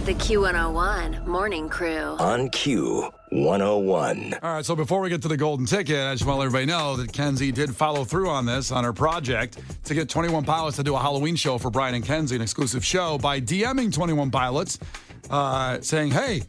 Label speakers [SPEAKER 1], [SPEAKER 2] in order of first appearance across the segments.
[SPEAKER 1] The Q101 Morning Crew.
[SPEAKER 2] On Q101.
[SPEAKER 3] All right, so before we get to the golden ticket, I just want to let everybody know that Kenzie did follow through on this, on her project, to get 21 Pilots to do a Halloween show for Brian and Kenzie, an exclusive show, by DMing 21 Pilots, saying, hey,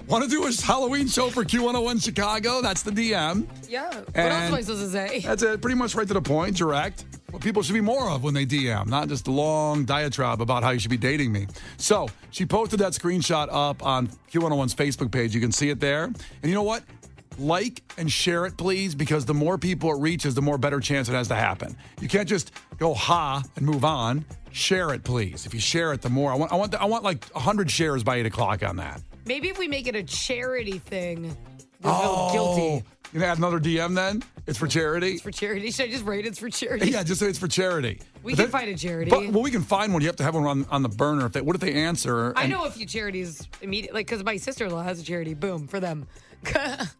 [SPEAKER 3] want to do a Halloween show for Q101 Chicago? That's the DM.
[SPEAKER 4] Yeah. What else am I supposed to say?
[SPEAKER 3] That's it. Pretty much right to the point, direct. What people should be more of when they DM, not just a long diatribe about how you should be dating me. So she posted that screenshot up on Q101's Facebook page. You can see it there. And you know what? Like and share it, please, because the more people it reaches, the more better chance it has to happen. You can't just go ha and move on. Share it, please. If you share it, the more. I want like 100 shares by 8 o'clock on that.
[SPEAKER 4] Maybe if we make it a charity thing, we'll feel guilty.
[SPEAKER 3] You gonna add another DM then? It's for charity?
[SPEAKER 4] It's for charity. Should I just write it's for charity?
[SPEAKER 3] Yeah, just say it's for charity.
[SPEAKER 4] We can find a charity.
[SPEAKER 3] Well, we can find one. You have to have one on the burner. What if they answer?
[SPEAKER 4] I know a few charities immediately, because my sister-in-law has a charity. Boom, for them.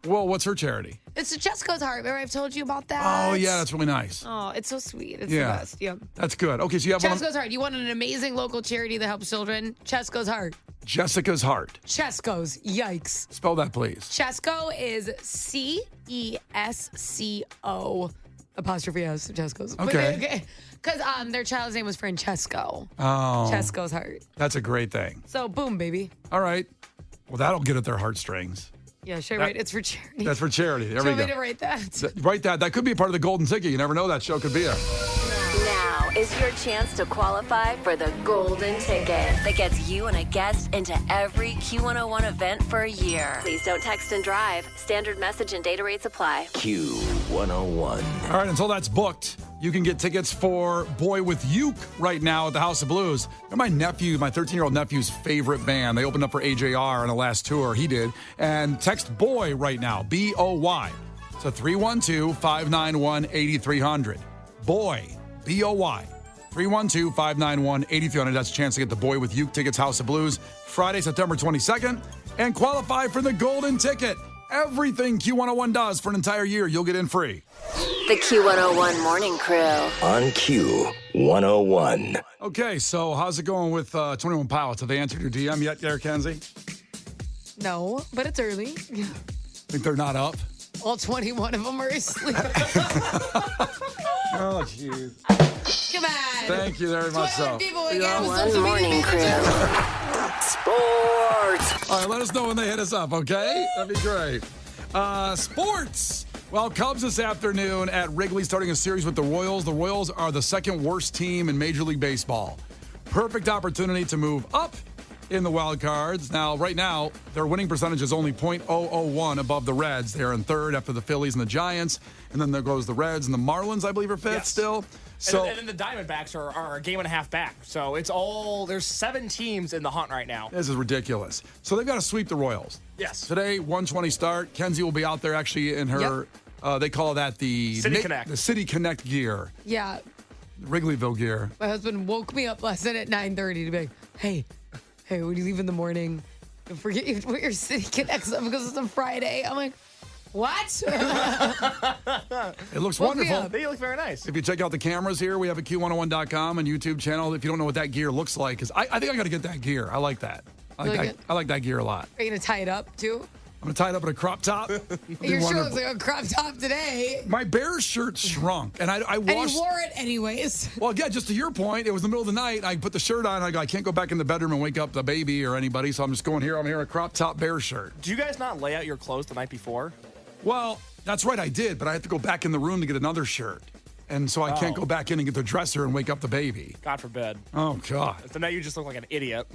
[SPEAKER 3] Well, what's her charity?
[SPEAKER 4] It's the Jessica's Heart. Remember I've told you about that?
[SPEAKER 3] Oh, yeah, that's really nice.
[SPEAKER 4] Oh, it's so sweet. It's the best. Yeah.
[SPEAKER 3] That's good. Okay, so you have
[SPEAKER 4] Jessica's Heart. You want an amazing local charity that helps children? Jessica's Heart.
[SPEAKER 3] Jessica's Heart.
[SPEAKER 4] Chesco's. Yikes.
[SPEAKER 3] Spell that, please.
[SPEAKER 4] Chesco is CESCO apostrophe S. Chesco's.
[SPEAKER 3] Okay.
[SPEAKER 4] Because their child's name was Francesco.
[SPEAKER 3] Oh.
[SPEAKER 4] Chesco's Heart.
[SPEAKER 3] That's a great thing.
[SPEAKER 4] So, boom, baby.
[SPEAKER 3] All right. Well, that'll get at their heartstrings.
[SPEAKER 4] Yeah, should I write? It's for charity.
[SPEAKER 3] That's for charity. There
[SPEAKER 4] Do you
[SPEAKER 3] we go.
[SPEAKER 4] want me to write that?
[SPEAKER 3] Write that. That could be a part of the golden ticket. You never know. That show could be it.
[SPEAKER 1] Now is your chance to qualify for the golden ticket that gets you and a guest into every Q101 event for a year. Please don't text and drive. Standard message and data rates apply.
[SPEAKER 2] Q101.
[SPEAKER 3] All right, until that's booked, you can get tickets for Boy with Uke right now at the House of Blues. They're my 13-year-old nephew's favorite band. They opened up for AJR on the last tour. He did. And text BOY right now, B-O-Y, to 312-591-8300. BOY, B-O-Y, 312-591-8300. That's a chance to get the Boy with Uke tickets, House of Blues, Friday, September 22nd, and qualify for the golden ticket. Everything Q101 does for an entire year, you'll get in free.
[SPEAKER 1] The Q101 Morning Crew.
[SPEAKER 2] On Q101.
[SPEAKER 3] Okay, so how's it going with 21 Pilots? Have they answered your DM yet, there, Kenzie?
[SPEAKER 4] No, but it's early.
[SPEAKER 3] Think they're not up?
[SPEAKER 4] All 21 of them are asleep.
[SPEAKER 3] Oh, jeez.
[SPEAKER 4] Come on.
[SPEAKER 3] Thank you very much.
[SPEAKER 4] 21 people we got with
[SPEAKER 1] One
[SPEAKER 4] social
[SPEAKER 1] Morning
[SPEAKER 4] media
[SPEAKER 1] Crew.
[SPEAKER 2] Sports.
[SPEAKER 3] All right, let us know when they hit us up, okay? That'd be great. Sports. Well, Cubs this afternoon at Wrigley starting a series with the Royals. The Royals are the second worst team in Major League Baseball. Perfect opportunity to move up in the wild cards. Now, right now, their winning percentage is only .001 above the Reds. They're in third after the Phillies and the Giants. And then there goes the Reds and the Marlins, I believe, are fifth still. So,
[SPEAKER 5] and then the Diamondbacks are a game and a half back. So there's 7 teams in the hunt right now.
[SPEAKER 3] this is ridiculous. So they've got to sweep the Royals.
[SPEAKER 5] Yes.
[SPEAKER 3] Today, 1:20 start. Kenzie will be out there actually in her, they call that the
[SPEAKER 5] City Connect.
[SPEAKER 3] The City Connect gear.
[SPEAKER 4] Yeah.
[SPEAKER 3] Wrigleyville gear.
[SPEAKER 4] My husband woke me up last night at 9:30 to be like, hey, when you leave in the morning, don't forget you put your City Connects up because it's a Friday. I'm like, what?
[SPEAKER 3] It looks
[SPEAKER 4] Woke me
[SPEAKER 3] wonderful.
[SPEAKER 4] up.
[SPEAKER 5] They look very nice.
[SPEAKER 3] If you check out the cameras here, we have a Q101.com and YouTube channel. If you don't know what that gear looks like, because I think I got to get that gear. I like that. I like that gear a lot.
[SPEAKER 4] Are you going to tie it up too?
[SPEAKER 3] I'm going to tie it up in a crop top.
[SPEAKER 4] Your shirt looks like a crop top today.
[SPEAKER 3] My Bears shirt shrunk, and I washed.
[SPEAKER 4] And you wore it anyways.
[SPEAKER 3] Well, yeah, just to your point, it was the middle of the night. I put the shirt on. I can't go back in the bedroom and wake up the baby or anybody, so I'm just going here. I'm here in a crop top Bears shirt.
[SPEAKER 5] Do you guys not lay out your clothes the night before?
[SPEAKER 3] Well, that's right, I did, but I have to go back in the room to get another shirt. And so I can't go back in and get the dresser and wake up the baby.
[SPEAKER 5] God forbid.
[SPEAKER 3] Oh, God.
[SPEAKER 5] So now you just look like an idiot.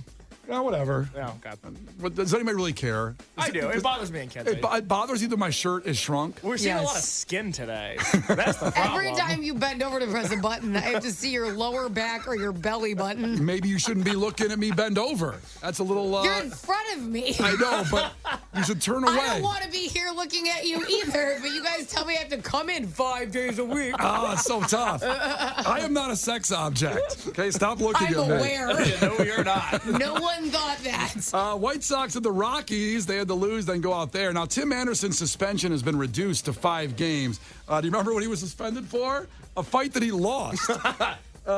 [SPEAKER 3] Yeah, whatever.
[SPEAKER 5] Oh, God.
[SPEAKER 3] But does anybody really care?
[SPEAKER 5] I do. It bothers me and Kenzie.
[SPEAKER 3] It bothers you that my shirt is shrunk?
[SPEAKER 5] We're seeing a lot of
[SPEAKER 4] Yes.
[SPEAKER 5] skin today. That's the problem.
[SPEAKER 4] Every time you bend over to press a button, I have to see your lower back or your belly button.
[SPEAKER 3] Maybe you shouldn't be looking at me bend over. That's a little...
[SPEAKER 4] You're in front of me.
[SPEAKER 3] I know, but you should turn away.
[SPEAKER 4] I don't want to be here looking at you either, but you guys tell me I have to come in 5 days a week.
[SPEAKER 3] Oh, it's so tough. I am not a sex object. Okay, stop looking
[SPEAKER 4] I'm
[SPEAKER 3] at me.
[SPEAKER 4] aware.
[SPEAKER 5] No, you're not.
[SPEAKER 4] No one thought that.
[SPEAKER 3] White Sox and the Rockies, they had to lose, then go out there. Now, Tim Anderson's suspension has been reduced to 5 games. Do you remember what he was suspended for? A fight that he lost.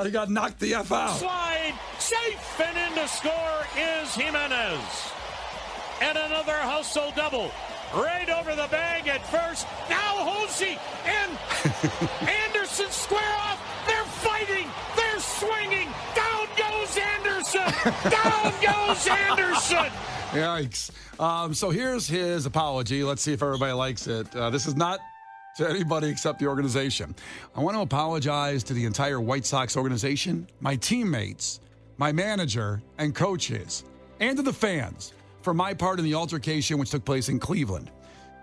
[SPEAKER 3] He got knocked the F out.
[SPEAKER 6] Slide, safe, and in to score is Jimenez. And another hustle double. Right over the bag at first. Now Hosey and Anderson square off. They're fighting. They're swinging. Down goes Anderson. Down goes Anderson.
[SPEAKER 3] Yikes. So here's his apology. Let's see if everybody likes it. This is not to anybody except the organization. I want to apologize to the entire White Sox organization, my teammates, my manager, and coaches, and to the fans for my part in the altercation which took place in Cleveland.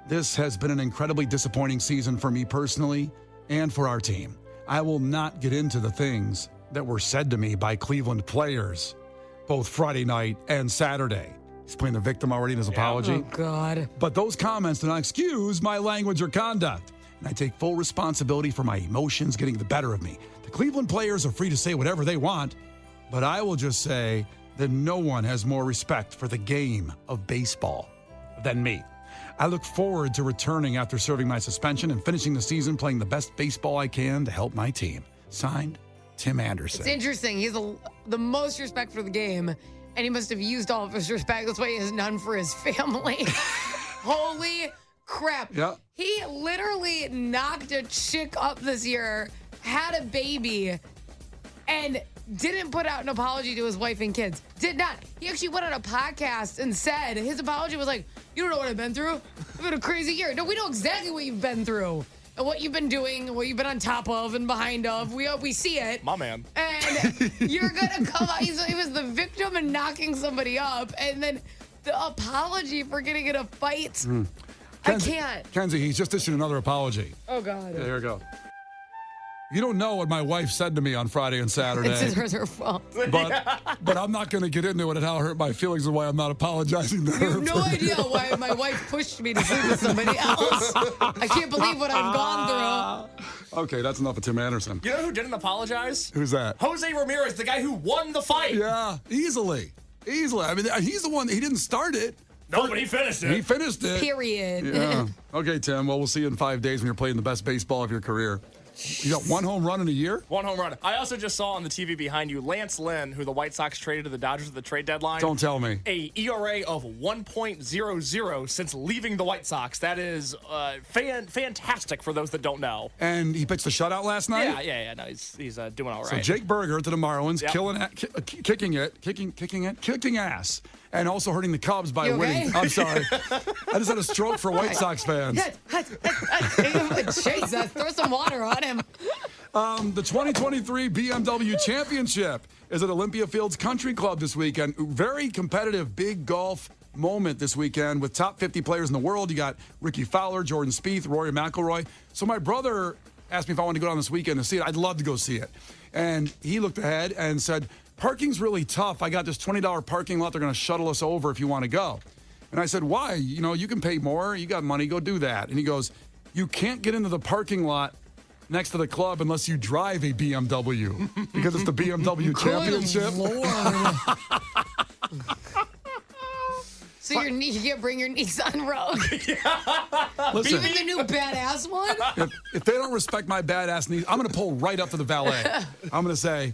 [SPEAKER 3] This has been an incredibly disappointing season for me personally and for our team. I will not get into the things that were said to me by Cleveland players, both Friday night and Saturday. He's playing the victim already in his apology.
[SPEAKER 4] Oh, God.
[SPEAKER 3] But those comments do not excuse my language or conduct. And I take full responsibility for my emotions getting the better of me. The Cleveland players are free to say whatever they want, but I will just say that no one has more respect for the game of baseball than me. I look forward to returning after serving my suspension and finishing the season playing the best baseball I can to help my team. Signed, Tim Anderson.
[SPEAKER 4] It's interesting. He's the most respect for the game, and he must have used all of his respect. That's why he has none for his family. Holy crap.
[SPEAKER 3] Yeah.
[SPEAKER 4] He literally knocked a chick up this year, had a baby, and didn't put out an apology to his wife and kids. Did not. He actually went on a podcast and said his apology was like, you don't know what I've been through. I've been a crazy year. No, we know exactly what you've been through and what you've been doing and what you've been on top of and behind of. We see it.
[SPEAKER 5] My man.
[SPEAKER 4] And you're going to come out. He was the victim and knocking somebody up. And then the apology for getting in a fight. I can't.
[SPEAKER 3] Kenzie, he's just issued another apology.
[SPEAKER 4] Oh, God.
[SPEAKER 3] Yeah, here we go. You don't know what my wife said to me on Friday and Saturday.
[SPEAKER 4] It's her fault.
[SPEAKER 3] But I'm not going to get into it and how it hurt my feelings and why I'm not apologizing to her.
[SPEAKER 4] You have no idea why my wife pushed me to sleep with somebody else. I can't believe what I've gone through.
[SPEAKER 3] Okay, that's enough of Tim Anderson.
[SPEAKER 5] You know who didn't apologize?
[SPEAKER 3] Who's that?
[SPEAKER 5] Jose Ramirez, the guy who won the fight.
[SPEAKER 3] Yeah, easily. I mean, he's the one. He didn't start it.
[SPEAKER 5] No, but he finished it.
[SPEAKER 3] He finished it.
[SPEAKER 4] Period.
[SPEAKER 3] Yeah. Okay, Tim. Well, we'll see you in 5 days when you're playing the best baseball of your career. You got one home run in a year?
[SPEAKER 5] One home run. I also just saw on the TV behind you Lance Lynn, who the White Sox traded to the Dodgers at the trade deadline.
[SPEAKER 3] Don't tell me.
[SPEAKER 5] A ERA of 1.00 since leaving the White Sox. That is fantastic for those that don't know.
[SPEAKER 3] And he pitched a shutout last night?
[SPEAKER 5] Yeah. No, he's doing all right.
[SPEAKER 3] So Jake Berger to the Marlins,
[SPEAKER 5] Yep.
[SPEAKER 3] kicking ass, and also hurting the Cubs by
[SPEAKER 4] You okay?
[SPEAKER 3] winning. I'm sorry. I just had a stroke for White Sox fans.
[SPEAKER 4] Jesus, throw some water on him.
[SPEAKER 3] The 2023 BMW Championship is at Olympia Fields Country Club this weekend. Very competitive, big golf moment this weekend with top 50 players in the world. You got Ricky Fowler, Jordan Spieth, Rory McIlroy. So my brother asked me if I wanted to go down this weekend to see it. I'd love to go see it. And he looked ahead and said, parking's really tough. I got this $20 parking lot. They're going to shuttle us over if you want to go. And I said, why? You know, you can pay more. You got money. Go do that. And he goes, you can't get into the parking lot next to the club unless you drive a BMW because it's the BMW Championship.
[SPEAKER 4] Lord. So you can't bring your Nissan Rogue.
[SPEAKER 3] Listen,
[SPEAKER 4] Even the new badass one?
[SPEAKER 3] if they don't respect my badass knees, I'm going to pull right up to the valet. I'm going to say,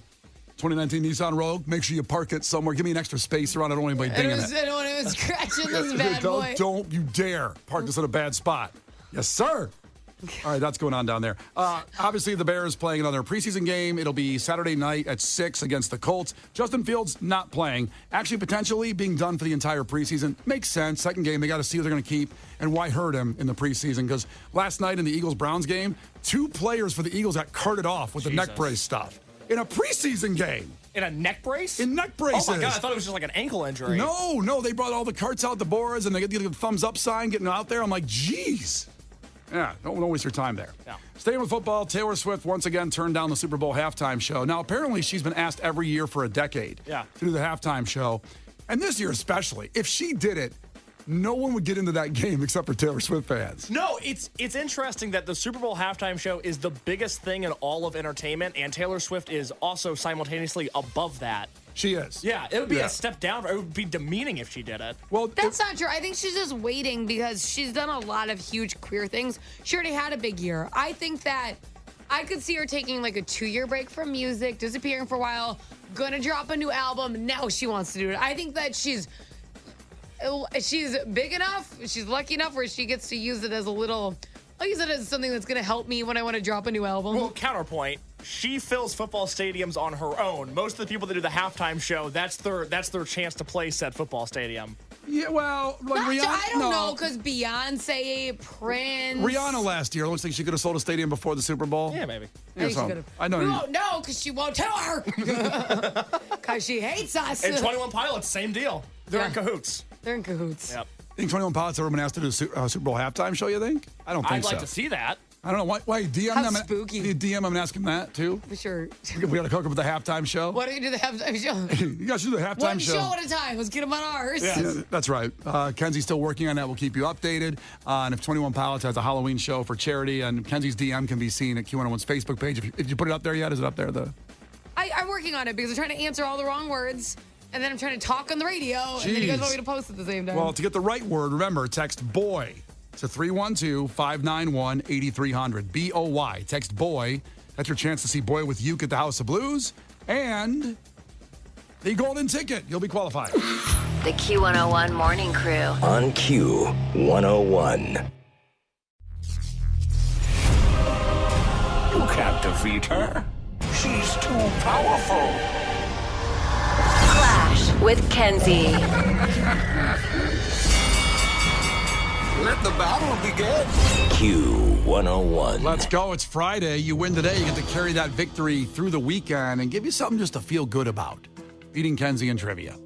[SPEAKER 3] 2019 Nissan Rogue, make sure you park it somewhere. Give me an extra space around. I don't want anybody dinging it.
[SPEAKER 4] I don't want anyone scratching this bad boy.
[SPEAKER 3] Don't you dare park this in a bad spot. Yes, sir. All right, that's going on down there. Obviously, the Bears playing another preseason game. It'll be Saturday night at 6 against the Colts. Justin Fields not playing. Actually, potentially being done for the entire preseason. Makes sense. Second game, they got to see who they're going to keep and why hurt him in the preseason. Because last night in the Eagles-Browns game, 2 players for the Eagles got carted off with the neck brace stuff. In a preseason game.
[SPEAKER 5] In a neck brace?
[SPEAKER 3] In neck braces.
[SPEAKER 5] Oh, my God. I thought it was just like an ankle injury.
[SPEAKER 3] No. They brought all the carts out the boards, and they get the thumbs up sign getting out there. I'm like, geez. Yeah, don't waste your time there.
[SPEAKER 5] No.
[SPEAKER 3] Staying with football, Taylor Swift once again turned down the Super Bowl halftime show. Now, apparently, she's been asked every year for a decade to do the halftime show. And this year especially. If she did it, no one would get into that game except for Taylor Swift fans.
[SPEAKER 5] No, it's interesting that the Super Bowl halftime show is the biggest thing in all of entertainment, and Taylor Swift is also simultaneously above that.
[SPEAKER 3] She is.
[SPEAKER 5] Yeah, it would be a step down. It would be demeaning if she did it.
[SPEAKER 3] Well,
[SPEAKER 4] That's not true. I think she's just waiting because she's done a lot of huge queer things. She already had a big year. I think that I could see her taking like a 2-year break from music, disappearing for a while, gonna drop a new album. Now she wants to do it. I think that she's big enough, she's lucky enough where she gets to use it as I'll use it as something that's gonna help me when I want to drop a new album.
[SPEAKER 5] Well, counterpoint. She fills football stadiums on her own. Most of the people that do the halftime show, that's their chance to play said football stadium.
[SPEAKER 3] Yeah, well, like Rihanna.
[SPEAKER 4] I don't know, because Beyonce, Prince.
[SPEAKER 3] Rihanna last year looks like she could have sold a stadium before the Super Bowl.
[SPEAKER 5] Yeah, maybe.
[SPEAKER 4] I think she could have.
[SPEAKER 3] I know.
[SPEAKER 4] No, because she won't tell her. Because she hates us.
[SPEAKER 5] And 21 Pilots, same deal. They're in cahoots.
[SPEAKER 4] They're in cahoots.
[SPEAKER 5] Yep.
[SPEAKER 3] Think 21 Pilots ever been asked to do a Super Bowl halftime show, you think? I don't think
[SPEAKER 5] I'd
[SPEAKER 3] so.
[SPEAKER 5] like to see that.
[SPEAKER 3] I don't know. Why DM
[SPEAKER 4] How
[SPEAKER 3] them?
[SPEAKER 4] spooky.
[SPEAKER 3] You DM them and ask them that, too?
[SPEAKER 4] Sure.
[SPEAKER 3] We got to hook up with the halftime show.
[SPEAKER 4] Why don't you do the halftime show?
[SPEAKER 3] You guys should do the halftime
[SPEAKER 4] One
[SPEAKER 3] show.
[SPEAKER 4] show at a time. Let's get them on ours.
[SPEAKER 3] Yeah, that's right. Kenzie's still working on that. We'll keep you updated. And if 21 Pilots has a Halloween show for charity, and Kenzie's DM can be seen at Q101's Facebook page. If you put it up there yet, is it up there?
[SPEAKER 4] I'm working on it because I'm trying to answer all the wrong words, and then I'm trying to talk on the radio, and then you guys want me to post at the same time.
[SPEAKER 3] Well, to get the right word, remember, text BOY to 312-591-8300. BOY. Text BOY. That's your chance to see Boy with Uke at the House of Blues. And the golden ticket. You'll be qualified.
[SPEAKER 1] The Q101 Morning Crew.
[SPEAKER 2] On Q101.
[SPEAKER 6] You can't defeat her. She's too powerful.
[SPEAKER 1] Clash with Kenzie.
[SPEAKER 6] Let the battle begin.
[SPEAKER 2] Q101.
[SPEAKER 3] Let's go. It's Friday. You win today. You get to carry that victory through the weekend and give you something just to feel good about. Beating Kenzie in trivia.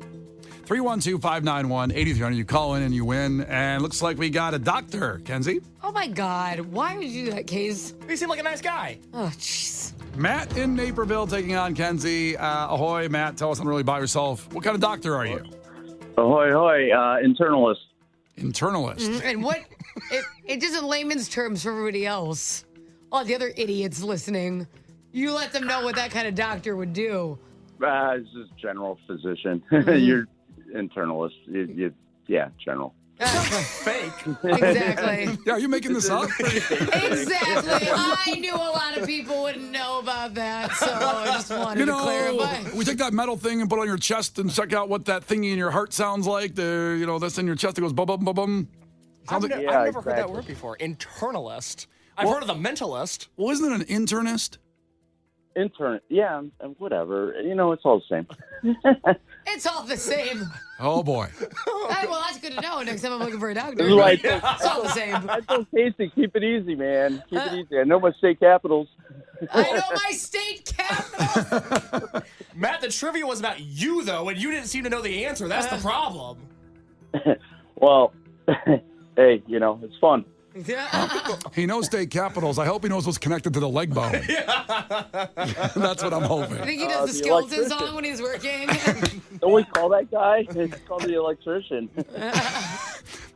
[SPEAKER 3] 312-591-8300. You call in and you win. And looks like we got a doctor, Kenzie.
[SPEAKER 4] Oh my God. Why would you do that, Case?
[SPEAKER 5] You seem like a nice guy.
[SPEAKER 4] Oh, jeez.
[SPEAKER 3] Matt in Naperville taking on Kenzie. Ahoy, Matt. Tell us something really about yourself. What kind of doctor are you?
[SPEAKER 7] Ahoy, hoy, internalist.
[SPEAKER 3] Internalist.
[SPEAKER 4] And what, it just in layman's terms for everybody else, all the other idiots listening, you let them know what that kind of doctor would do.
[SPEAKER 7] It's just general physician. You're internalist. Yeah, general.
[SPEAKER 5] Fake.
[SPEAKER 4] Exactly.
[SPEAKER 3] Yeah, are you making this up?
[SPEAKER 4] Exactly. I knew a lot of people wouldn't know about that, so I just wanted to clarify.
[SPEAKER 3] We take that metal thing and put it on your chest and check out what that thingy in your heart sounds like. That's in your chest that goes bum bum bum bum.
[SPEAKER 5] I've
[SPEAKER 7] Yeah,
[SPEAKER 5] never heard that
[SPEAKER 7] exactly.
[SPEAKER 5] word before. Internalist. I've heard of the mentalist.
[SPEAKER 3] Well, isn't it an internist?
[SPEAKER 7] Intern. Yeah, whatever. It's all the same.
[SPEAKER 4] It's all the same.
[SPEAKER 3] Oh, boy.
[SPEAKER 4] Well, that's good to know. Next time I'm looking for a doctor.
[SPEAKER 7] Like,
[SPEAKER 4] It's all the same.
[SPEAKER 7] I told Casey, keep it easy, man. Keep it easy. I know my state capitals.
[SPEAKER 4] I know my state capital.
[SPEAKER 5] Matt, the trivia was about you, though, and you didn't seem to know the answer. That's the problem.
[SPEAKER 7] Well, hey, it's fun.
[SPEAKER 3] He knows state capitals. I hope he knows what's connected to the leg bone. That's what I'm
[SPEAKER 4] I
[SPEAKER 3] hoping.
[SPEAKER 4] think he does the
[SPEAKER 7] the
[SPEAKER 4] skeleton
[SPEAKER 7] electrician.
[SPEAKER 4] song when he's working.
[SPEAKER 7] Don't we call that guy? It's called the electrician.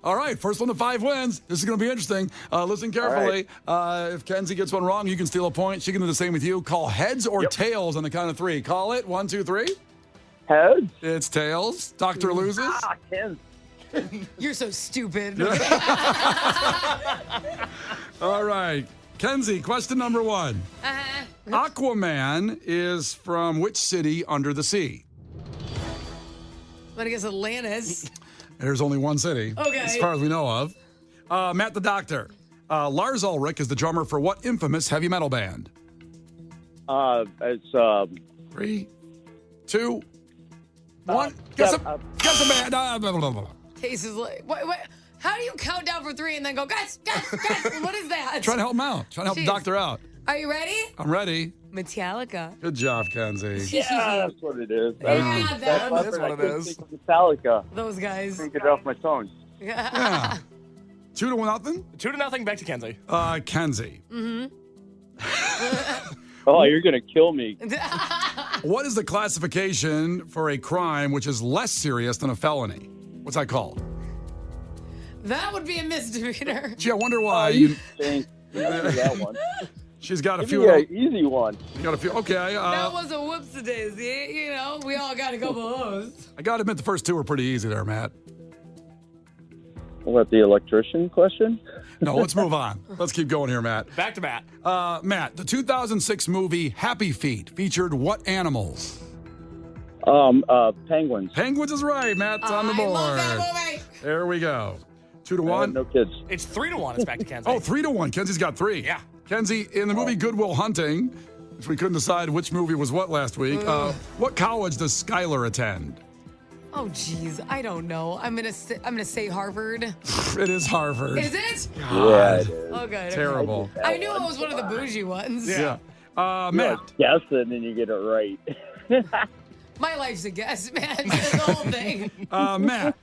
[SPEAKER 3] All right, first one to 5 wins. This is going to be interesting. Listen carefully. If Kenzie gets one wrong, you can steal a point. She can do the same with you. Call heads or tails on the count of 3. Call it. 1, 2, 3.
[SPEAKER 7] Heads?
[SPEAKER 3] It's tails. Doctor loses.
[SPEAKER 7] Ken.
[SPEAKER 4] You're so stupid.
[SPEAKER 3] All right. Kenzie, question number 1. Aquaman is from which city under the sea?
[SPEAKER 4] I'm gonna guess Atlantis.
[SPEAKER 3] There's only one city,
[SPEAKER 4] Okay.
[SPEAKER 3] as far as we know of. Matt the Doctor. Lars Ulrich is the drummer for what infamous heavy metal band?
[SPEAKER 7] It's
[SPEAKER 3] 3, 2, 1. Guess a band. Blah, blah, blah.
[SPEAKER 4] Case is like, what? How do you count down for 3 and then go, guys, what is that?
[SPEAKER 3] Trying to help him out. Trying to help the
[SPEAKER 4] Jeez.
[SPEAKER 3] doctor out.
[SPEAKER 4] Are you ready?
[SPEAKER 3] I'm ready.
[SPEAKER 4] Metallica.
[SPEAKER 3] Good job, Kenzie.
[SPEAKER 7] Yeah, that's what it is.
[SPEAKER 4] Yeah, that
[SPEAKER 5] is what it is.
[SPEAKER 7] Think of Metallica.
[SPEAKER 4] Those guys.
[SPEAKER 7] Can't get it off my tongue.
[SPEAKER 3] Yeah. 2-0.
[SPEAKER 5] 2-0 back to Kenzie.
[SPEAKER 3] Kenzie.
[SPEAKER 7] Oh, you're gonna kill me.
[SPEAKER 3] What is the classification for a crime which is less serious than a felony? What's that called?
[SPEAKER 4] That would be a misdemeanor.
[SPEAKER 3] Gee, I wonder why.
[SPEAKER 7] Think. That one.
[SPEAKER 3] She's got a
[SPEAKER 7] Give
[SPEAKER 3] few.
[SPEAKER 7] me an easy one.
[SPEAKER 3] You got a few. Okay.
[SPEAKER 4] That was a whoops-a-daisy. We all got a couple of those.
[SPEAKER 3] I got to admit, the first 2 were pretty easy there, Matt.
[SPEAKER 7] What, the electrician question?
[SPEAKER 3] No, let's move on. Let's keep going here, Matt.
[SPEAKER 5] Back to Matt.
[SPEAKER 3] Matt, the 2006 movie Happy Feet featured what animals?
[SPEAKER 7] Penguins.
[SPEAKER 3] Penguins is right. Matt's on the board.
[SPEAKER 4] I love that movie.
[SPEAKER 3] There we go. 2 to
[SPEAKER 7] I
[SPEAKER 3] 1.
[SPEAKER 7] have no kids.
[SPEAKER 5] It's 3-1. It's back to Kenzie.
[SPEAKER 3] Oh, 3 to 1. Kenzie's got 3.
[SPEAKER 5] Yeah.
[SPEAKER 3] Kenzie, in the movie Good Will Hunting, which we couldn't decide which movie was what last week, what college does Skylar attend?
[SPEAKER 4] Oh, geez. I don't know. I'm gonna say Harvard.
[SPEAKER 3] It is Harvard.
[SPEAKER 4] Is it?
[SPEAKER 7] Yeah, it is.
[SPEAKER 4] Oh, good.
[SPEAKER 3] Terrible.
[SPEAKER 4] I knew it was one of the bougie ones.
[SPEAKER 3] Yeah. Matt.
[SPEAKER 7] Guess it and you get it right.
[SPEAKER 4] My life's a guess, man. The whole thing.
[SPEAKER 3] Matt,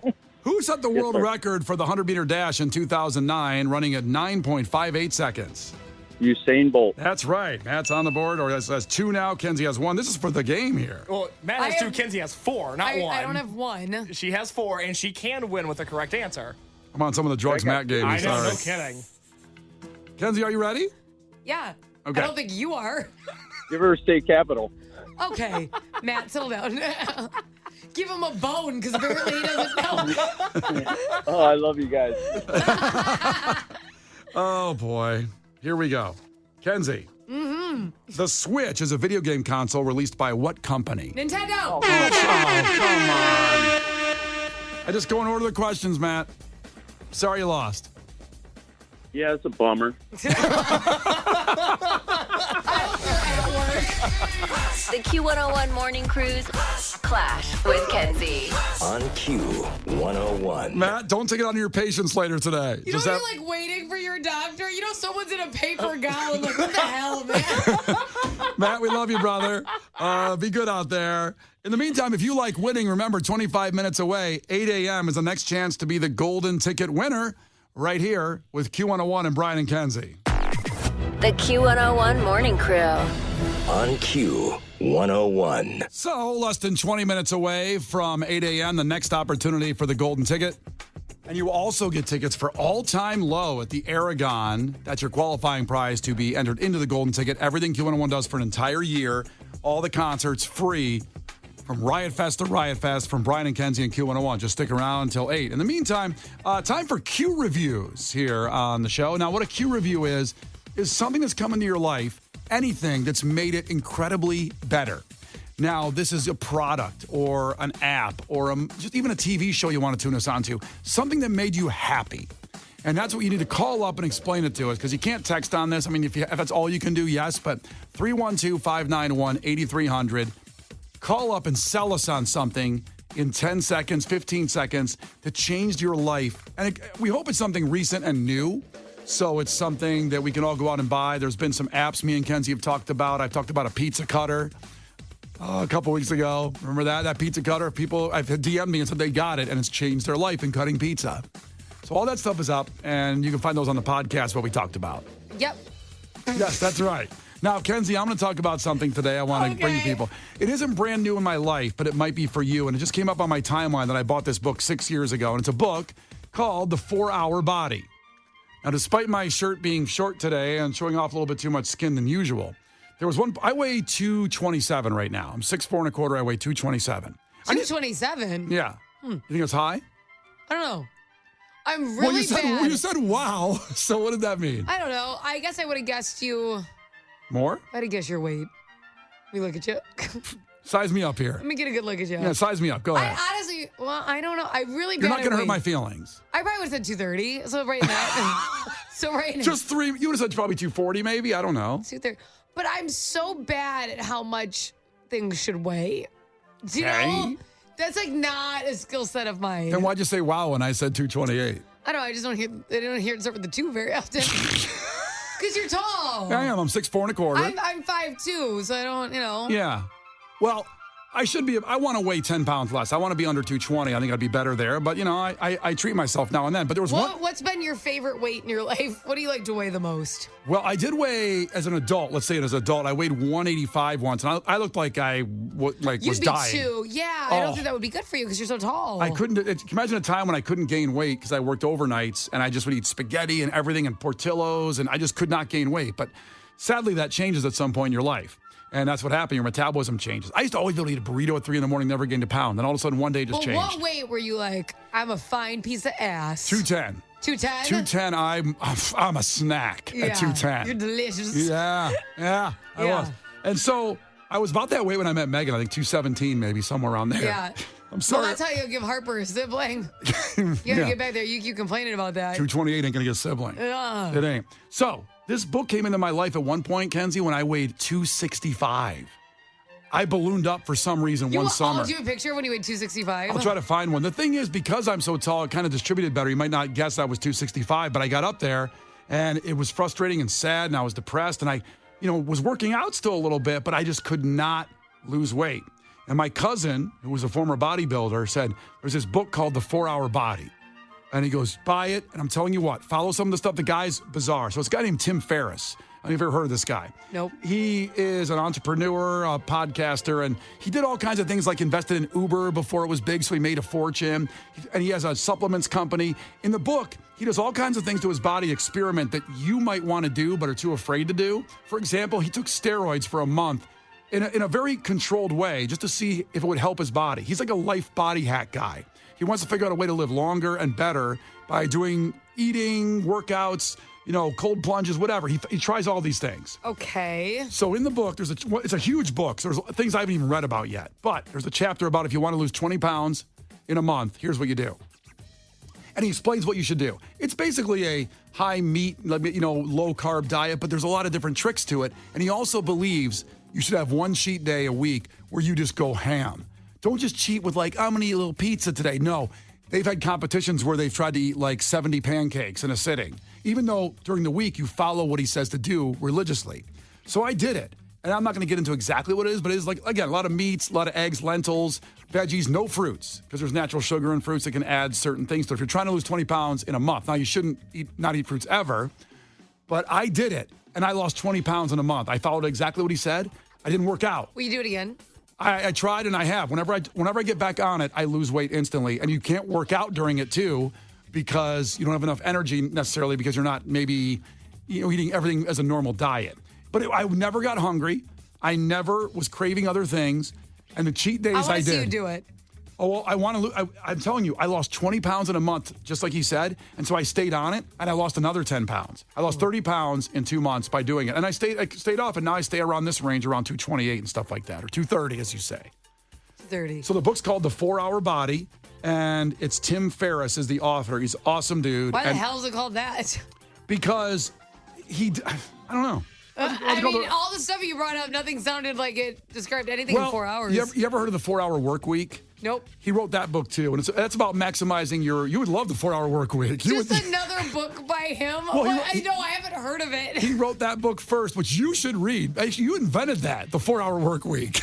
[SPEAKER 3] who set the world record for the 100-meter dash in 2009, running at 9.58 seconds?
[SPEAKER 7] Usain Bolt.
[SPEAKER 3] That's right. Matt's on the board, or that's 2 now. Kenzie has 1. This is for the game here.
[SPEAKER 5] Well, Matt has 2. Kenzie has 4, not 1.
[SPEAKER 4] I don't have 1.
[SPEAKER 5] She has 4, and she can win with the correct answer.
[SPEAKER 3] I'm on some of the drugs Matt gave me.
[SPEAKER 5] I know,
[SPEAKER 3] Sorry.
[SPEAKER 5] no kidding.
[SPEAKER 3] Kenzie, are you ready?
[SPEAKER 4] Yeah.
[SPEAKER 3] Okay.
[SPEAKER 4] I don't think you are.
[SPEAKER 7] Give her a state capital.
[SPEAKER 4] Okay. Matt, settle down. Give him a bone, because apparently he doesn't know.
[SPEAKER 7] Oh, I love you guys.
[SPEAKER 3] Oh, boy. Here we go. Kenzie. Mm-hmm. The Switch is a video game console released by what company?
[SPEAKER 4] Nintendo.
[SPEAKER 3] Oh, come on. I just go in order of the questions, Matt. Sorry you lost.
[SPEAKER 7] Yeah, it's a bummer.
[SPEAKER 1] The Q101 Morning Crew's Clash with Kenzie.
[SPEAKER 2] On Q101.
[SPEAKER 3] Matt, don't take it out of your patients later today.
[SPEAKER 4] You know when you're like waiting for your doctor? You know someone's in a paper gown. Like, what the hell, man?
[SPEAKER 3] Matt, we love you, brother. Be good out there. In the meantime, if you like winning, remember 25 minutes away, 8 a.m. is the next chance to be the golden ticket winner right here with Q101 and Brian and Kenzie.
[SPEAKER 1] The Q101 Morning Crew.
[SPEAKER 2] On Q101.
[SPEAKER 3] So, less than 20 minutes away from 8 a.m., the next opportunity for the golden ticket. And you also get tickets for All Time Low at the Aragon. That's your qualifying prize to be entered into the golden ticket. Everything Q101 does for an entire year. All the concerts free. From Riot Fest to Riot Fest, from Brian and Kenzie and Q101. Just stick around until 8. In the meantime, time for Q reviews here on the show. Now, what a Q review is something that's come into your life, anything that's made it incredibly better. Now, this is a product or an app or just even a TV show you want to tune us onto, something that made you happy. And that's what you need to call up and explain it to us, because you can't text on this. I mean, if that's all you can do, yes, but 312-591-8300. Call up and sell us on something in 10 seconds, 15 seconds that changed your life. And we hope it's something recent and new. So it's something that we can all go out and buy. There's been some apps me and Kenzie have talked about. I've talked about a pizza cutter a couple weeks ago. Remember that pizza cutter? People have DM'd me and said they got it, and it's changed their life in cutting pizza. So all that stuff is up, and you can find those on the podcast, what we talked about.
[SPEAKER 4] Yep.
[SPEAKER 3] Yes, that's right. Now, Kenzie, I'm going to talk about something today I want to bring to people. It isn't brand new in my life, but it might be for you. And it just came up on my timeline that I bought this book 6 years ago. And it's a book called The 4-Hour Body. Now, despite my shirt being short today and showing off a little bit too much skin than usual, there was one. I weigh 227 right now. I'm 6'4" and a quarter. I weigh 227.
[SPEAKER 4] 227?
[SPEAKER 3] Yeah. You think it's high?
[SPEAKER 4] I don't know. I'm really bad.
[SPEAKER 3] Well, you said wow. So what did that mean?
[SPEAKER 4] I don't know. I guess I would have guessed you.
[SPEAKER 3] More?
[SPEAKER 4] I'd have guessed your weight. Let me look at you.
[SPEAKER 3] Size me up here.
[SPEAKER 4] Let me get a good look at you.
[SPEAKER 3] Yeah, size me up. Go ahead.
[SPEAKER 4] I honestly, I don't know. I really
[SPEAKER 3] You're not going to hurt
[SPEAKER 4] weight.
[SPEAKER 3] my feelings.
[SPEAKER 4] I probably would have said 230. So right now.
[SPEAKER 3] Just 3. You would have said probably 240 maybe. I don't know.
[SPEAKER 4] 230. But I'm so bad at how much things should weigh. Do you know? That's like not a skill set of mine.
[SPEAKER 3] Then why'd you say wow when I said 228?
[SPEAKER 4] I don't know. I just don't hear it start with the 2 very often. Because you're tall.
[SPEAKER 3] I am. I'm 6'4" and a quarter.
[SPEAKER 4] I'm 5'2", so I don't,
[SPEAKER 3] Yeah. Well, I should be. I want to weigh 10 pounds less. I want to be under 220. I think I'd be better there. But, I treat myself now and then. But there was one.
[SPEAKER 4] What's been your favorite weight in your life? What do you like to weigh the most?
[SPEAKER 3] Well, I did weigh as an adult. Let's say it as an adult. I weighed 185 once. And I looked like I was dying.
[SPEAKER 4] You'd be 2. Yeah. I don't think that would be good for you because you're so tall.
[SPEAKER 3] I couldn't. Imagine a time when I couldn't gain weight because I worked overnights and I just would eat spaghetti and everything and Portillo's and I just could not gain weight. But sadly, that changes at some point in your life. And that's what happened. Your metabolism changes. I used to always be able to eat a burrito at 3 a.m. never gained a pound. Then all of a sudden, one day it just changed.
[SPEAKER 4] What weight were you like, I'm a fine piece of ass?
[SPEAKER 3] 210.
[SPEAKER 4] 210?
[SPEAKER 3] 210, I'm a snack at 210.
[SPEAKER 4] You're delicious.
[SPEAKER 3] Yeah, I was. And so I was about that weight when I met Megan. I think 217, maybe somewhere around there.
[SPEAKER 4] Yeah.
[SPEAKER 3] I'm sorry.
[SPEAKER 4] Well, that's how you'll give Harper a sibling. You gotta get back there. You keep complaining about that.
[SPEAKER 3] 228 ain't gonna get a sibling.
[SPEAKER 4] Ugh.
[SPEAKER 3] It ain't. So this book came into my life at one point, Kenzie, when I weighed 265. I ballooned up for some reason one summer.
[SPEAKER 4] I'll do a picture when you weighed 265.
[SPEAKER 3] I'll try to find one. The thing is, because I'm so tall, it kind of distributed better. You might not guess I was 265, but I got up there, and it was frustrating and sad, and I was depressed, and I, was working out still a little bit, but I just could not lose weight. And my cousin, who was a former bodybuilder, said, there's this book called The 4-Hour Body. And he goes, buy it. And I'm telling you what, follow some of the stuff. The guy's bizarre. So it's a guy named Tim Ferriss. I don't know if you've ever heard of this guy.
[SPEAKER 4] Nope.
[SPEAKER 3] He is an entrepreneur, a podcaster, and he did all kinds of things like invested in Uber before it was big, so he made a fortune. And he has a supplements company. In the book, he does all kinds of things to his body experiment that you might want to do but are too afraid to do. For example, he took steroids for a month in a very controlled way just to see if it would help his body. He's like a life body hack guy. He wants to figure out a way to live longer and better by doing eating, workouts, cold plunges, whatever. He tries all these things.
[SPEAKER 4] Okay.
[SPEAKER 3] So in the book, it's a huge book. So there's things I haven't even read about yet. But there's a chapter about if you want to lose 20 pounds in a month, here's what you do. And he explains what you should do. It's basically a high meat, low carb diet, but there's a lot of different tricks to it. And he also believes you should have one cheat day a week where you just go ham. Don't just cheat with I'm going to eat a little pizza today. No, they've had competitions where they've tried to eat 70 pancakes in a sitting, even though during the week you follow what he says to do religiously. So I did it. And I'm not going to get into exactly what it is, but it is again, a lot of meats, a lot of eggs, lentils, veggies, no fruits, because there's natural sugar in fruits that can add certain things. So if you're trying to lose 20 pounds in a month, now you shouldn't not eat fruits ever, but I did it. And I lost 20 pounds in a month. I followed exactly what he said. I didn't work out.
[SPEAKER 4] Will you do it again?
[SPEAKER 3] I tried and I have. Whenever I get back on it, I lose weight instantly. And you can't work out during it too because you don't have enough energy necessarily because you're not maybe eating everything as a normal diet. But I never got hungry. I never was craving other things. And the cheat days I did.
[SPEAKER 4] I want to see you do it.
[SPEAKER 3] Oh, well, I want to. I'm telling you, I lost 20 pounds in a month, just like he said. And so I stayed on it, and I lost another 10 pounds. I lost 30 pounds in 2 months by doing it. And I stayed off, and now I stay around this range, around 228 and stuff like that, or 230, as you say.
[SPEAKER 4] 30.
[SPEAKER 3] So the book's called The 4-Hour Body, and it's Tim Ferriss is the author. He's an awesome dude.
[SPEAKER 4] Why the hell is it called that?
[SPEAKER 3] Because I don't know.
[SPEAKER 4] All the stuff you brought up, nothing sounded like it described anything in 4 hours.
[SPEAKER 3] You ever heard of the 4-Hour Work Week?
[SPEAKER 4] Nope.
[SPEAKER 3] He wrote that book too, and that's about maximizing you would love the 4-Hour Work Week.
[SPEAKER 4] Another book by him?
[SPEAKER 3] Well,
[SPEAKER 4] I haven't heard of it.
[SPEAKER 3] He wrote that book first, which you should read. Actually, you invented that, the 4-Hour Work Week.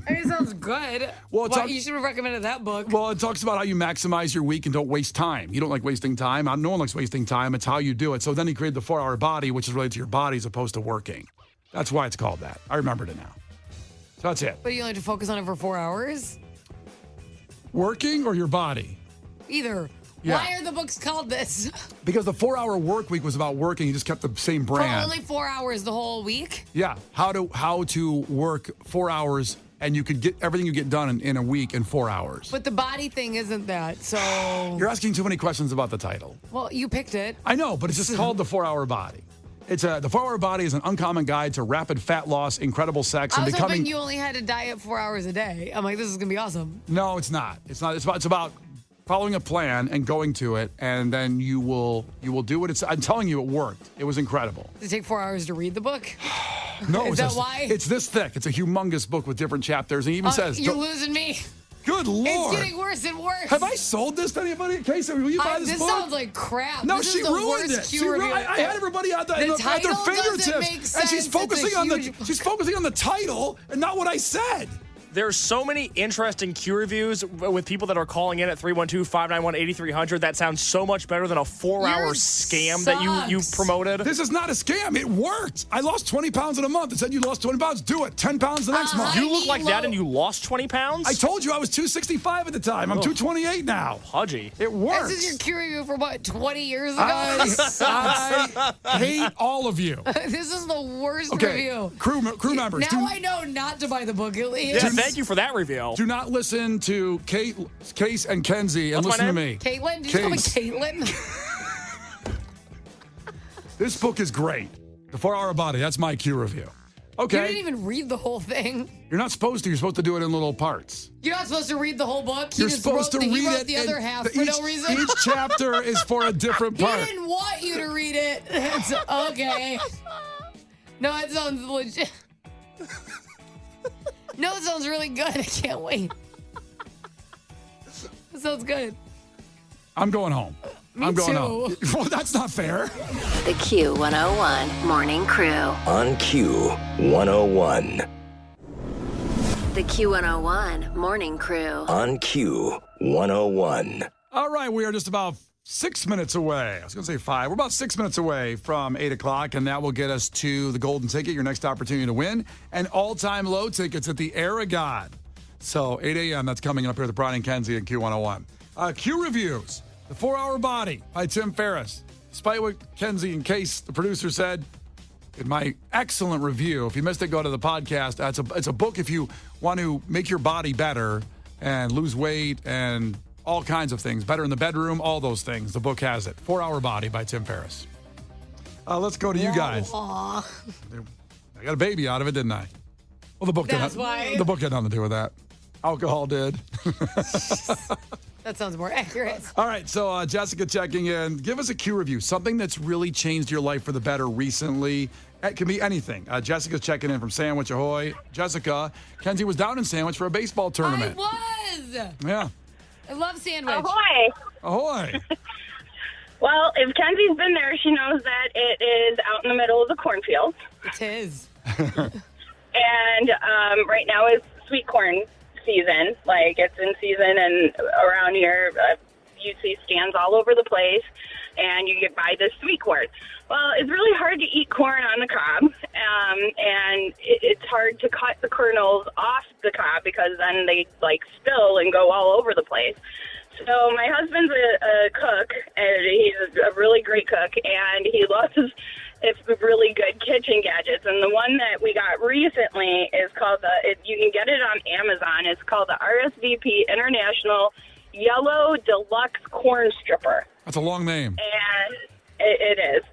[SPEAKER 4] It sounds good.
[SPEAKER 3] Well,
[SPEAKER 4] you should have recommended that book.
[SPEAKER 3] Well, it talks about how you maximize your week and don't waste time. You don't like wasting time. No one likes wasting time. It's how you do it. So then he created the 4-Hour Body, which is related to your body as opposed to working. That's why it's called that. I remembered it now. So that's it.
[SPEAKER 4] But you only have to focus on it for 4 hours?
[SPEAKER 3] Working or your body?
[SPEAKER 4] Either.
[SPEAKER 3] Yeah.
[SPEAKER 4] Why are the books called this?
[SPEAKER 3] Because the 4-Hour Work Week was about working. He just kept the same brand.
[SPEAKER 4] For only 4 hours the whole week?
[SPEAKER 3] Yeah. How to work 4 hours and you could get everything you get done in a week in 4 hours.
[SPEAKER 4] But the body thing isn't that, so...
[SPEAKER 3] You're asking too many questions about the title.
[SPEAKER 4] Well, you picked it.
[SPEAKER 3] I know, but it's just called The 4-Hour Body. The 4-Hour Body is an uncommon guide to rapid fat loss, incredible sex, and
[SPEAKER 4] I was
[SPEAKER 3] becoming...
[SPEAKER 4] hoping you only had to diet 4 hours a day. I'm like, this is going to be awesome.
[SPEAKER 3] No, it's not. It's not. It's about following a plan and going to it, and then you will do it. I'm telling you, it worked. It was incredible.
[SPEAKER 4] Did it take 4 hours to read the book?
[SPEAKER 3] No,
[SPEAKER 4] is that why?
[SPEAKER 3] It's this thick. It's a humongous book with different chapters. And he even says...
[SPEAKER 4] You're losing me.
[SPEAKER 3] Good Lord.
[SPEAKER 4] It's getting worse and worse.
[SPEAKER 3] Have I sold this to anybody? Casey, will you buy this book?
[SPEAKER 4] This sounds like crap.
[SPEAKER 3] No,
[SPEAKER 4] this
[SPEAKER 3] she
[SPEAKER 4] is the
[SPEAKER 3] ruined
[SPEAKER 4] worst
[SPEAKER 3] it. I had everybody at their
[SPEAKER 4] title
[SPEAKER 3] fingertips,
[SPEAKER 4] doesn't make
[SPEAKER 3] and she's
[SPEAKER 4] sense.
[SPEAKER 3] focusing on the title and not what I said.
[SPEAKER 5] There's so many interesting Q reviews with people that are calling in at 312-591-8300. That sounds so much better than a 4-hour
[SPEAKER 4] Yours
[SPEAKER 5] scam that you
[SPEAKER 4] sucks.
[SPEAKER 5] promoted.
[SPEAKER 3] This is not a scam. It worked. I lost 20 pounds in a month. It said you lost 20 pounds. Do it. 10 pounds the next month.
[SPEAKER 5] You look like that
[SPEAKER 4] low.
[SPEAKER 5] and you lost 20 pounds?
[SPEAKER 3] I told you I was 265 at the time. I'm 228 now.
[SPEAKER 5] Pudgy.
[SPEAKER 3] It works.
[SPEAKER 4] This is your Q review from what, 20 years ago?
[SPEAKER 3] I hate all of you.
[SPEAKER 4] This is the worst
[SPEAKER 3] Okay,
[SPEAKER 4] review.
[SPEAKER 3] crew members.
[SPEAKER 4] Now I know not to buy the book at least.
[SPEAKER 5] Yeah, thank you for that review.
[SPEAKER 3] Do not listen to Case and Kenzie and
[SPEAKER 5] What's my
[SPEAKER 3] listen to
[SPEAKER 5] name?
[SPEAKER 3] me.
[SPEAKER 4] Caitlin? Did you call me
[SPEAKER 3] Case.
[SPEAKER 4] Caitlin?
[SPEAKER 3] This book is great. The 4-Hour Body. That's my Q review.
[SPEAKER 4] You
[SPEAKER 3] Okay.
[SPEAKER 4] didn't even read the whole thing.
[SPEAKER 3] You're not supposed to. You're supposed to do it in little parts.
[SPEAKER 4] You're not supposed to read the whole book.
[SPEAKER 3] You're supposed to read
[SPEAKER 4] he wrote
[SPEAKER 3] it.
[SPEAKER 4] the other
[SPEAKER 3] and
[SPEAKER 4] half for no reason.
[SPEAKER 3] Each chapter is for a different
[SPEAKER 4] He
[SPEAKER 3] part.
[SPEAKER 4] didn't want you to read it. It's okay. No, it sounds legit. No, it sounds really good. I can't wait. It sounds good.
[SPEAKER 3] I'm going home.
[SPEAKER 4] Me
[SPEAKER 3] I'm going
[SPEAKER 4] too.
[SPEAKER 3] home. Well, that's not fair.
[SPEAKER 1] The Q101 Morning Crew.
[SPEAKER 2] On Q101.
[SPEAKER 1] The Q101 Morning Crew.
[SPEAKER 2] On Q101.
[SPEAKER 3] All right, we are just about 6 minutes away. I was going to say 5. We're about 6 minutes away from 8 o'clock, and that will get us to the golden ticket, your next opportunity to win, and all-time low tickets at the Air of God. So 8 a.m., that's coming up here at the Brian and Kenzie and Q101. Q Reviews, The 4-Hour Body by Tim Ferriss. Despite what Kenzie and Case, the producer, said in my excellent review, if you missed it, go to the podcast. It's a book if you want to make your body better and lose weight and all kinds of things. Better in the bedroom, all those things. The book has it. 4-Hour Body by Tim Ferriss. Let's go to you guys.
[SPEAKER 4] Aw.
[SPEAKER 3] I got a baby out of it, didn't I? Well, the book
[SPEAKER 4] That's
[SPEAKER 3] didn't.
[SPEAKER 4] why.
[SPEAKER 3] The book had nothing to do with that. Alcohol did.
[SPEAKER 4] That sounds more accurate.
[SPEAKER 3] All right, so Jessica checking in. Give us a Q review. Something that's really changed your life for the better recently. It can be anything. Jessica's checking in from Sandwich. Ahoy. Jessica, Kenzie was down in Sandwich for a baseball tournament.
[SPEAKER 4] I was.
[SPEAKER 3] Yeah.
[SPEAKER 4] I love sandwich.
[SPEAKER 8] Ahoy!
[SPEAKER 3] Ahoy.
[SPEAKER 8] Well, if Kenzie's been there, she knows that it is out in the middle of the cornfield.
[SPEAKER 4] It is.
[SPEAKER 8] And right now is sweet corn season. Like, it's in season, and around here, you see stands all over the place, and you get buy this sweet corn. Well, it's really hard to eat corn on the cob, and it's hard to cut the kernels off the cob because then they, like, spill and go all over the place. So my husband's a cook, and he's a really great cook, and he loves really good kitchen gadgets. And the one that we got recently is called you can get it on Amazon. It's called the RSVP International Yellow Deluxe Corn Stripper.
[SPEAKER 3] That's a long name.
[SPEAKER 8] And it is.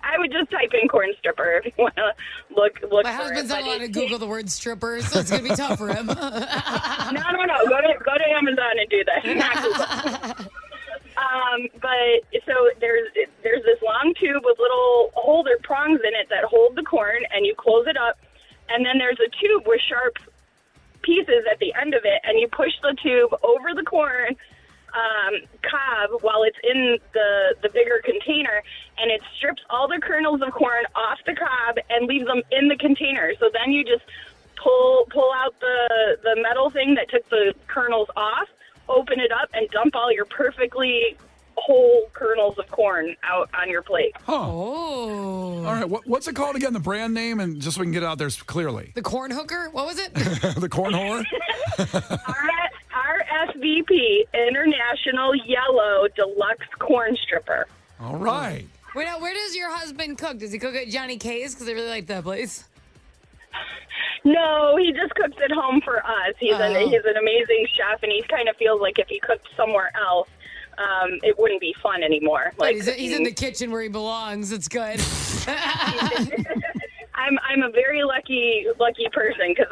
[SPEAKER 8] I would just type in corn stripper if you want to look
[SPEAKER 4] My
[SPEAKER 8] for
[SPEAKER 4] husband's
[SPEAKER 8] it.
[SPEAKER 4] not allowed to Google the word stripper, so it's going to be tough for him.
[SPEAKER 8] No. Go to Amazon and do that. Not Google. But so there's this long tube with little holder prongs in it that hold the corn, and you close it up, and then there's a tube with sharp pieces at the end of it, and you push the tube over the corn cob while it's in the bigger container, and it strips all the kernels of corn off the cob and leaves them in the container. So then you just pull out the metal thing that took the kernels off, open it up, and dump all your perfectly whole kernels of corn out on your plate.
[SPEAKER 3] Huh.
[SPEAKER 4] Oh.
[SPEAKER 3] All right, what's it called again, the brand name, and just so we can get it out there clearly?
[SPEAKER 4] The corn hooker? What was it?
[SPEAKER 3] The corn whore?
[SPEAKER 8] RSVP International Yellow Deluxe Corn Stripper.
[SPEAKER 3] All right.
[SPEAKER 4] Wait, now, where does your husband cook? Does he cook at Johnny K's? Because I really like that place.
[SPEAKER 8] No, he just cooks at home for us. He's an amazing chef, and he kind of feels like if he cooked somewhere else, it wouldn't be fun anymore.
[SPEAKER 4] But he's in the kitchen where he belongs. It's good.
[SPEAKER 8] I'm a very lucky person because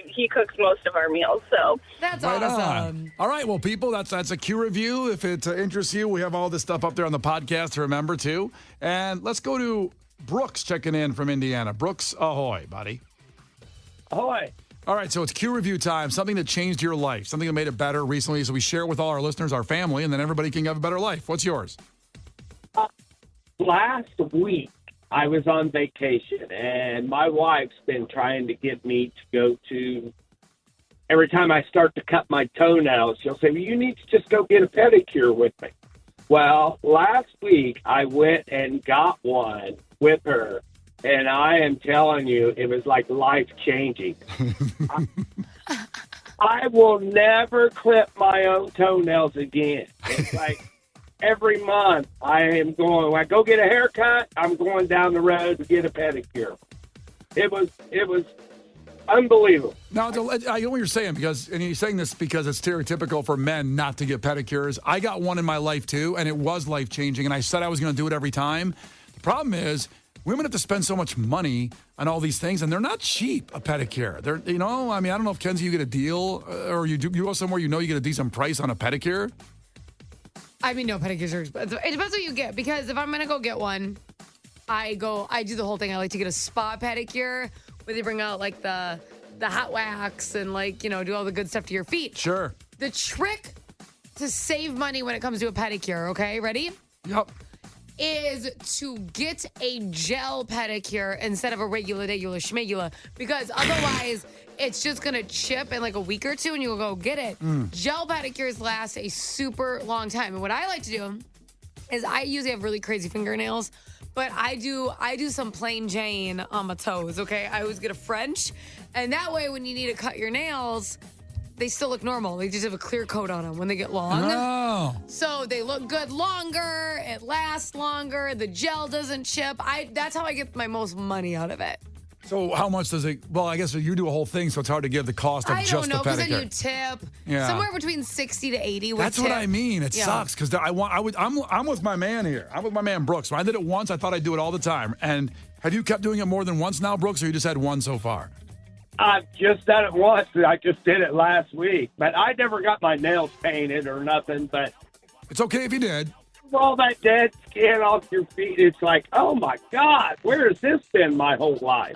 [SPEAKER 8] he cooks most of our meals. So
[SPEAKER 4] That's
[SPEAKER 3] Right
[SPEAKER 4] awesome.
[SPEAKER 3] on. All right, well, people, that's a Q review. If it interests you, we have all this stuff up there on the podcast to remember, too. And let's go to Brooks checking in from Indiana. Brooks, ahoy, buddy.
[SPEAKER 9] Ahoy.
[SPEAKER 3] All right, so it's Q review time, something that changed your life, something that made it better recently, so we share it with all our listeners, our family, and then everybody can have a better life. What's yours?
[SPEAKER 9] Last week, I was on vacation, and my wife's been trying to get me to go to every time I start to cut my toenails, she'll say, well, you need to just go get a pedicure with me. Well, last week I went and got one with her, and I am telling you, it was like life-changing. I will never clip my own toenails again. It's like every month I am going, when I go get a haircut, I'm going down the road to get a pedicure. It was unbelievable.
[SPEAKER 3] Now, I know what you're saying, and you're saying this because it's stereotypical for men not to get pedicures. I got one in my life, too, and it was life-changing, and I said I was going to do it every time. The problem is women have to spend so much money on all these things, and they're not cheap, a pedicure. They're, I don't know if, Kenzie, you get a deal, or you go somewhere you get a decent price on a pedicure.
[SPEAKER 4] I mean, no, pedicures are expensive. It depends what you get, because if I'm going to go get one, I do the whole thing. I like to get a spa pedicure where they bring out like the hot wax and do all the good stuff to your feet.
[SPEAKER 3] Sure.
[SPEAKER 4] The trick to save money when it comes to a pedicure, okay, ready?
[SPEAKER 3] Yep.
[SPEAKER 4] Is to get a gel pedicure instead of a regular schmegula, because otherwise it's just going to chip in like a week or two and you'll go get it. Gel pedicures last a super long time. And what I like to do is I usually have really crazy fingernails, but I do some plain Jane on my toes, okay? I always get a French, and that way when you need to cut your nails, they still look normal. They just have a clear coat on them when they get long.
[SPEAKER 3] Oh.
[SPEAKER 4] So they look good longer. It lasts longer. The gel doesn't chip. That's how I get my most money out of it.
[SPEAKER 3] So how much does it? Well, I guess you do a whole thing, so it's hard to give the cost of just the pedicure. I don't know,
[SPEAKER 4] because then you tip somewhere between 60 to 80.
[SPEAKER 3] That's what I mean. It sucks because I'm with my man here. I'm with my man Brooks. When I did it once, I thought I'd do it all the time. And have you kept doing it more than once now, Brooks, or you just had one so far?
[SPEAKER 9] I've just done it once. I just did it last week. But I never got my nails painted or nothing. But
[SPEAKER 3] it's okay if you did.
[SPEAKER 9] All that dead skin off your feet, it's like, oh, my God, where has this been my whole life?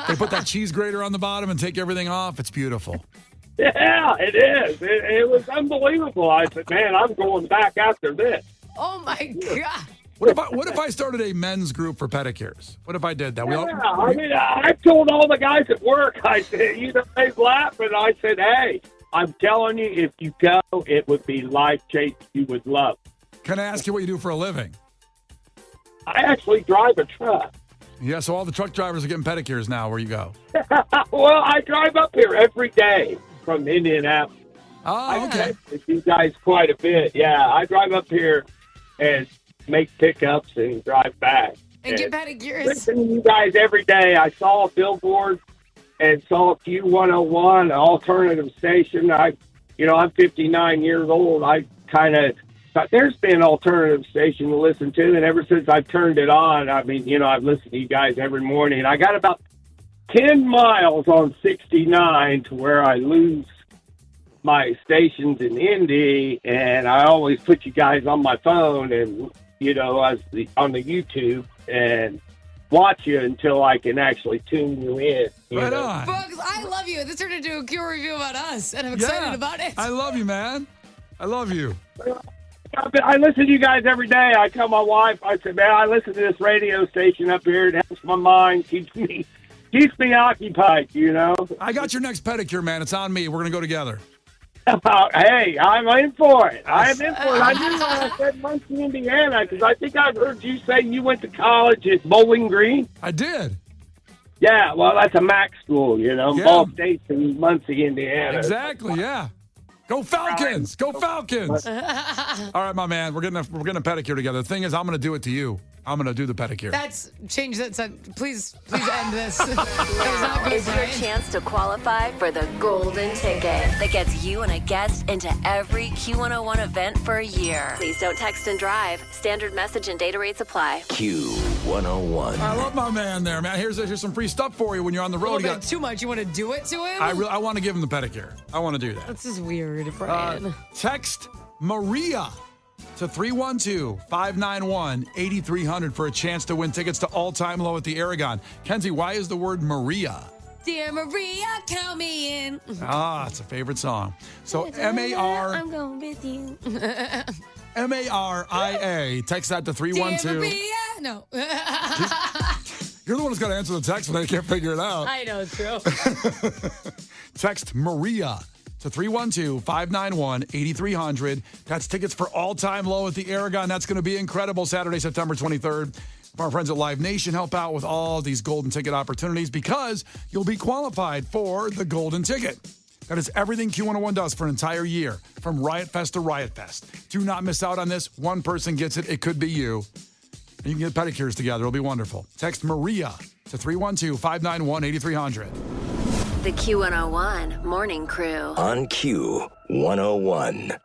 [SPEAKER 3] They put that cheese grater on the bottom and take everything off. It's beautiful.
[SPEAKER 9] Yeah, it is. It was unbelievable. I said, man, I'm going back after this.
[SPEAKER 4] Oh, my God.
[SPEAKER 3] What if I started a men's group for pedicures? What if I did that?
[SPEAKER 9] I told all the guys at work, I said, they laugh, and I said, hey, I'm telling you, if you go, it would be life-changing. You would love.
[SPEAKER 3] Can I ask you what you do for a living?
[SPEAKER 9] I actually drive a truck.
[SPEAKER 3] Yeah, so all the truck drivers are getting pedicures now where you go.
[SPEAKER 9] Well, I drive up here every day from Indianapolis.
[SPEAKER 3] Oh, okay.
[SPEAKER 9] I with you guys quite a bit. Yeah, I drive up here and make pickups and drive back.
[SPEAKER 4] And get pedicures.
[SPEAKER 9] Listen to you guys every day. I saw a billboard and saw Q101, an alternative station. I'm 59 years old. I kind of thought there's been an alternative station to listen to, and ever since I've turned it on, I mean, I've listened to you guys every morning. I got about 10 miles on 69 to where I lose my stations in Indy, and I always put you guys on my phone and, on the YouTube and watch you until I can actually tune you in.
[SPEAKER 3] Right on.
[SPEAKER 4] Folks, I love you. This turned into a Q review about us, and I'm excited about it.
[SPEAKER 3] I love you, man. I love you.
[SPEAKER 9] I listen to you guys every day. I tell my wife, I say, man, I listen to this radio station up here. It helps my mind, keeps me occupied,
[SPEAKER 3] I got your next pedicure, man. It's on me. We're going to go together.
[SPEAKER 9] Hey, I'm in for it. I knew when I said Muncie, Indiana, because I think I've heard you say you went to college at Bowling Green.
[SPEAKER 3] I did.
[SPEAKER 9] Yeah, well, that's a MAC school, Ball State's in Muncie, Indiana.
[SPEAKER 3] Exactly, yeah. Go Falcons! Go Falcons! All right, my man, we're getting a pedicure together. The thing is, I'm going to do it to you. I'm going to do the pedicure.
[SPEAKER 4] Change that sentence. Please end this. That was not good,
[SPEAKER 1] It's your chance to qualify for the golden ticket that gets you and a guest into every Q101 event for a year. Please don't text and drive. Standard message and data rates apply.
[SPEAKER 2] Q101.
[SPEAKER 3] I love my man there, man. Here's some free stuff for you when you're on the road.
[SPEAKER 4] A little bit too much. You want to do it to him?
[SPEAKER 3] I want to give him the pedicure. I want to do that.
[SPEAKER 4] This is weird, Brian.
[SPEAKER 3] Text Maria to 312-591-8300 for a chance to win tickets to All Time Low at the Aragon. Kenzie, why is the word Maria?
[SPEAKER 4] Dear Maria, count me in.
[SPEAKER 3] It's a favorite song. So M-A-R.
[SPEAKER 4] I'm going with you.
[SPEAKER 3] M-A-R-I-A. Text that to 312.
[SPEAKER 4] Dear Maria. No.
[SPEAKER 3] You're the one who's got to answer the text when I can't figure it out.
[SPEAKER 4] I know, it's true.
[SPEAKER 3] Text Maria to 312-591-8300. That's tickets for All Time Low at the Aragon. That's going to be incredible Saturday, September 23rd. Our friends at Live Nation help out with all these golden ticket opportunities because you'll be qualified for the golden ticket. That is everything Q101 does for an entire year, from Riot Fest to Riot Fest. Do not miss out on this. One person gets it. It could be you. And you can get pedicures together. It'll be wonderful. Text Maria to 312-591-8300.
[SPEAKER 1] The Q101 Morning Crew.
[SPEAKER 2] On Q101.